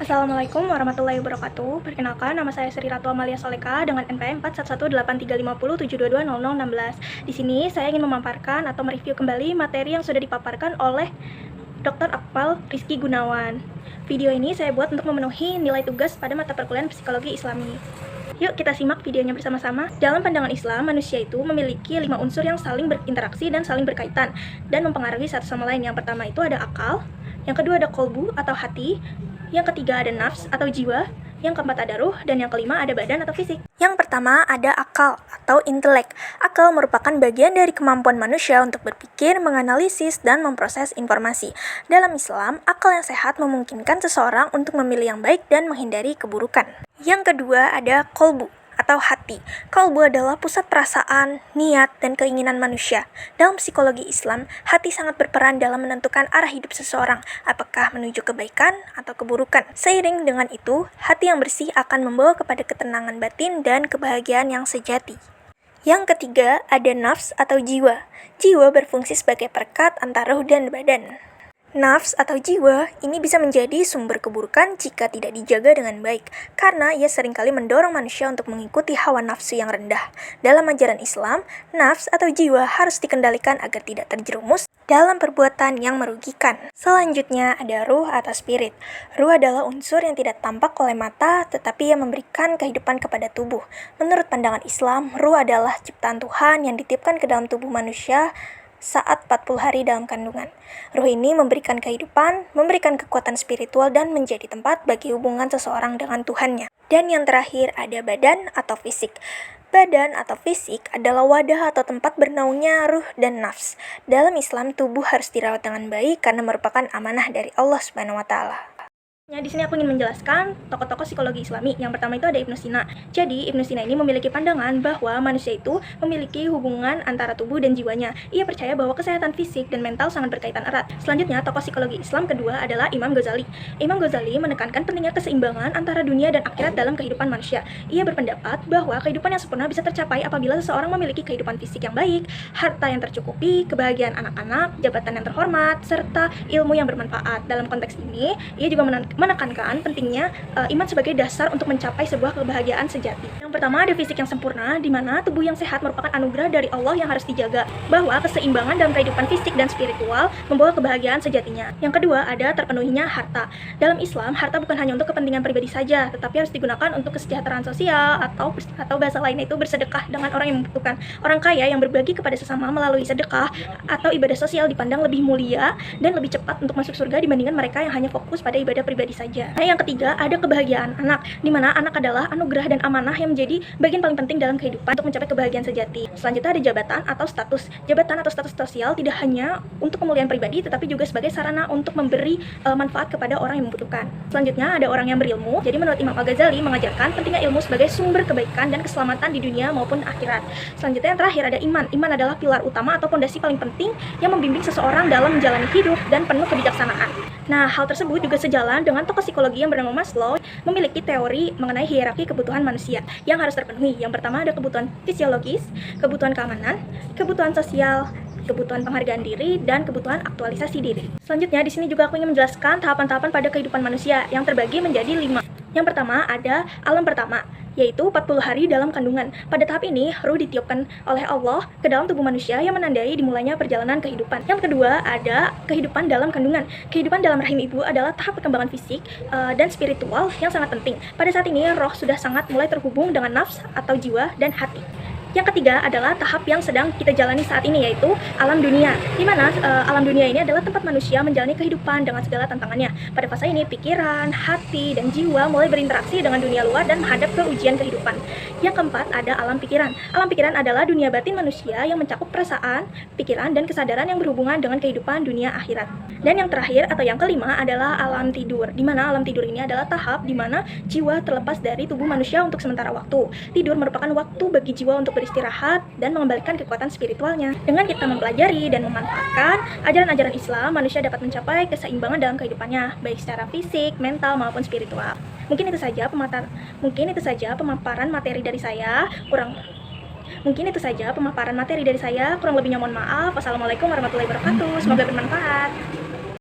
Assalamualaikum warahmatullahi wabarakatuh. Perkenalkan, nama saya Sri Ratu Amalia Soleka dengan NPM 41835072000016. Di sini saya ingin memaparkan atau mereview kembali materi yang sudah dipaparkan oleh Dr. Akmal Rizky Gunawan. Video ini saya buat untuk memenuhi nilai tugas pada mata perkuliahan Psikologi Islami. Yuk kita simak videonya bersama-sama. Dalam pandangan Islam, manusia itu memiliki 5 unsur yang saling berinteraksi dan saling berkaitan dan mempengaruhi satu sama lain. Yang pertama itu ada akal, yang kedua ada kolbu atau hati, yang ketiga ada nafs atau jiwa, yang keempat ada ruh, dan yang kelima ada badan atau fisik. Yang pertama ada akal atau intelek. Akal merupakan bagian dari kemampuan manusia untuk berpikir, menganalisis, dan memproses informasi. Dalam Islam, akal yang sehat memungkinkan seseorang untuk memilih yang baik dan menghindari keburukan. Yang kedua ada kolbu atau hati. Kolbu adalah pusat perasaan, niat, dan keinginan manusia. Dalam psikologi Islam, hati sangat berperan dalam menentukan arah hidup seseorang, apakah menuju kebaikan atau keburukan. Seiring dengan itu, hati yang bersih akan membawa kepada ketenangan batin dan kebahagiaan yang sejati. Yang ketiga, ada nafs atau jiwa. Jiwa berfungsi sebagai perekat antara ruh dan badan. Nafs atau jiwa ini bisa menjadi sumber keburukan jika tidak dijaga dengan baik, karena ia seringkali mendorong manusia untuk mengikuti hawa nafsu yang rendah. Dalam ajaran Islam, nafs atau jiwa harus dikendalikan agar tidak terjerumus dalam perbuatan yang merugikan. Selanjutnya ada ruh atau spirit. Ruh adalah unsur yang tidak tampak oleh mata, tetapi yang memberikan kehidupan kepada tubuh. Menurut pandangan Islam, ruh adalah ciptaan Tuhan yang dititipkan ke dalam tubuh manusia saat 40 hari dalam kandungan. Ruh ini memberikan kehidupan, memberikan kekuatan spiritual, dan menjadi tempat bagi hubungan seseorang dengan Tuhannya. Dan yang terakhir ada badan atau fisik. Badan atau fisik adalah wadah atau tempat bernaungnya ruh dan nafs. Dalam Islam, tubuh harus dirawat dengan baik karena merupakan amanah dari Allah Subhanahu wa Ta'ala. Di sini aku ingin menjelaskan tokoh-tokoh psikologi Islami. Yang pertama itu ada Ibnu Sina. Jadi Ibnu Sina ini memiliki pandangan bahwa manusia itu memiliki hubungan antara tubuh dan jiwanya. Ia percaya bahwa kesehatan fisik dan mental sangat berkaitan erat. Selanjutnya tokoh psikologi Islam kedua adalah Imam Ghazali. Imam Ghazali menekankan pentingnya keseimbangan antara dunia dan akhirat dalam kehidupan manusia. Ia berpendapat bahwa kehidupan yang sempurna bisa tercapai apabila seseorang memiliki kehidupan fisik yang baik, harta yang tercukupi, kebahagiaan anak-anak, jabatan yang terhormat, serta ilmu yang bermanfaat. Dalam konteks ini, ia juga menekankan pentingnya iman sebagai dasar untuk mencapai sebuah kebahagiaan sejati. Yang pertama ada fisik yang sempurna, di mana tubuh yang sehat merupakan anugerah dari Allah yang harus dijaga, bahwa keseimbangan dalam kehidupan fisik dan spiritual membawa kebahagiaan sejatinya. Yang kedua ada terpenuhinya harta. Dalam Islam, harta bukan hanya untuk kepentingan pribadi saja, tetapi harus digunakan untuk kesejahteraan sosial atau bahasa lainnya itu bersedekah dengan orang yang membutuhkan. Orang kaya yang berbagi kepada sesama melalui sedekah atau ibadah sosial dipandang lebih mulia dan lebih cepat untuk masuk surga dibandingkan mereka yang hanya fokus pada ibadah pribadi saja. Nah, yang ketiga ada kebahagiaan anak, di mana anak adalah anugerah dan amanah yang menjadi bagian paling penting dalam kehidupan untuk mencapai kebahagiaan sejati. Selanjutnya ada jabatan atau status. Jabatan atau status sosial tidak hanya untuk kemuliaan pribadi, tetapi juga sebagai sarana untuk memberi manfaat kepada orang yang membutuhkan. Selanjutnya ada orang yang berilmu. Jadi menurut Imam Al-Ghazali mengajarkan pentingnya ilmu sebagai sumber kebaikan dan keselamatan di dunia maupun akhirat. Selanjutnya yang terakhir ada iman. Iman adalah pilar utama atau fondasi paling penting yang membimbing seseorang dalam menjalani hidup dan penuh kebijaksanaan. Nah, hal tersebut juga sejalan dengan tokoh psikologi yang bernama Maslow memiliki teori mengenai hierarki kebutuhan manusia yang harus terpenuhi. Yang pertama ada kebutuhan fisiologis, kebutuhan keamanan, kebutuhan sosial, kebutuhan penghargaan diri, dan kebutuhan aktualisasi diri. Selanjutnya di sini juga aku ingin menjelaskan tahapan-tahapan pada kehidupan manusia yang terbagi menjadi 5. Yang pertama ada alam pertama, yaitu 40 hari dalam kandungan. Pada tahap ini, ruh ditiupkan oleh Allah ke dalam tubuh manusia yang menandai dimulainya perjalanan kehidupan. Yang kedua, ada kehidupan dalam kandungan. Kehidupan dalam rahim ibu adalah tahap perkembangan fisik dan spiritual yang sangat penting. Pada saat ini, roh sudah sangat mulai terhubung dengan nafs atau jiwa dan hati. Yang ketiga adalah tahap yang sedang kita jalani saat ini, yaitu alam dunia, di mana alam dunia ini adalah tempat manusia menjalani kehidupan dengan segala tantangannya. Pada fase ini, pikiran, hati, dan jiwa mulai berinteraksi dengan dunia luar dan menghadap ke ujian kehidupan. Yang keempat ada alam pikiran. Alam pikiran adalah dunia batin manusia yang mencakup perasaan, pikiran, dan kesadaran yang berhubungan dengan kehidupan dunia akhirat. Dan yang terakhir atau yang kelima adalah alam tidur, di mana alam tidur ini adalah tahap di mana jiwa terlepas dari tubuh manusia untuk sementara waktu. Tidur merupakan waktu bagi jiwa untuk beristirahat dan mengembalikan kekuatan spiritualnya. Dengan kita mempelajari dan memanfaatkan ajaran-ajaran Islam, manusia dapat mencapai keseimbangan dalam kehidupannya, baik secara fisik, mental, maupun spiritual. Mungkin itu saja pemaparan materi dari saya. Kurang lebihnya mohon maaf. Wassalamualaikum warahmatullahi wabarakatuh. Semoga bermanfaat.